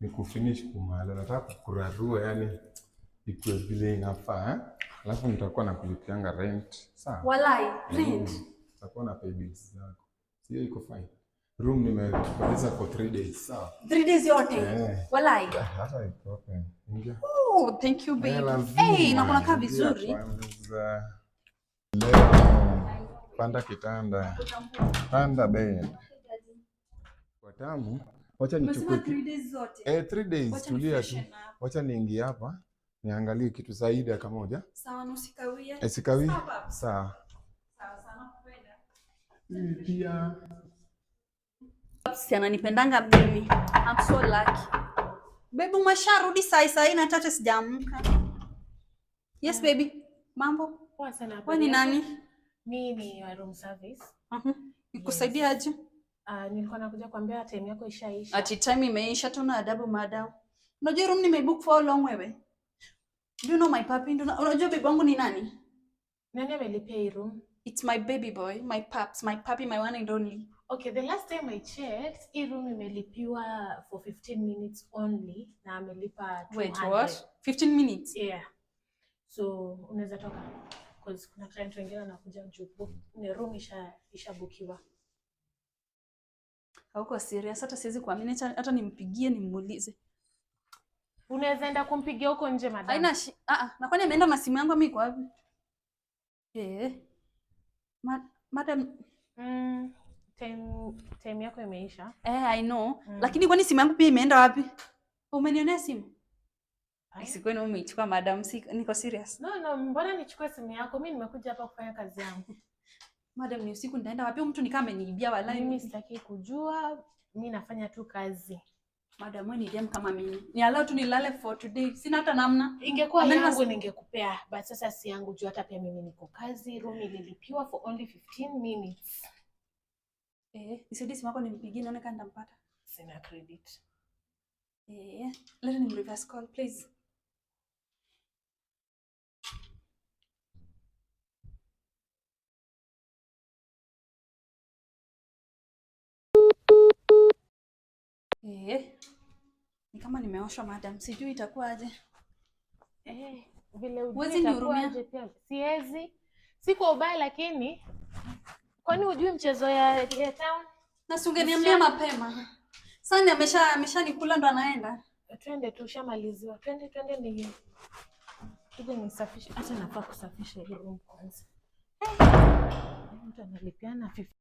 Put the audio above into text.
ni kufinish kumala. Nataka kurarua yani ikuwe vile inafaa. Alafu nitakuwa nakulipianga rent. Sawa? Walai, rent. Nitakuwa na pay bills zako. Sio iko fine. Room nimepatiza for 3 days. Sawa? 3 days yote. Walai. Hata iko open. Ingia. Oh, thank you baby. Hey, na kunakaa vizuri. Leo panda kitanda. Panda bed. Kwa tamu. Wacha nichukue 3 days zote. 3 days tulia tu. Wacha niingie hapa. Niangalie kitu zaidi ya kamoja. Sawa, usikawie. Sikawi? Sawa. Sawa sana kupenda. Pia Si ananipendanga mimi. I'm so lucky. Baby, umesharudi saa hii na tata sijaamka. Yes baby. Mambo? Poa sana. Wewe ni nani? Mimi ni wa room service. Nikusaidia aje? Nilikuwa nakuja kuambia time yako ishaisha. Ati time imeisha, tuna adabu madam. Unajua room nimebook for how long wewe? Do you know my puppy? Unajua baby wangu ni nani? Nani amelipia hii room? It's my baby boy, my pups, my puppy, my one and only. Okay, the last time I checked, hii room imelipiwa for 15 minutes only na amelipa 200. Wait, what? 15 minutes? Yeah. So, unaweza toka because kuna client wengine wanakuja mchupu. Ni room ishabukiwa. Hauko serious, hata siwezi kuamini, hata nimpigie nimuulize. Unaweza enda kumpigia huko nje madam. Haina na kwani ameenda na simu yangu mimi iko wapi? Madam, time yako imeisha. I know. Lakini kwani simu yangu pia imeenda wapi? Umenionea simu? Sikwani umeichukua madam, niko serious. No, mbona nichukue simu yako? Mimi nimekuja hapa kufanya kazi yangu. Madam, ni usiku nitaenda wapi? Mtu nikaa ameniibia wallahi. Mimi sitaki kujua. Mimi nafanya tu kazi. Madam, wewe ni dem kama mimi. Ni allow tu nilale for today. Sina hata namna. Ingekuwa yangu ningekupea, but sasa si yangu juu hata pia mimi niko kazi. Room ililipiwa for only 15 minutes. Nisaidie simu yako nimpigie nione kama nitampata. Sina credit. Let me reverse call please. Ni kama nimeoshwa madam, sijui itakuwa aje. Vile ujui itakuwa aje pia. Siwezi. Si kwa ubaya lakini kwani ujui mchezo ya town? Na sungeniambia mapema. Sasa ameshanikula ndo anaenda. Twende tu shamaliziwa. Twende ni tuje nisafishe. Hata nafaa kusafisha hii room kwanza. Mtu analipiana 50.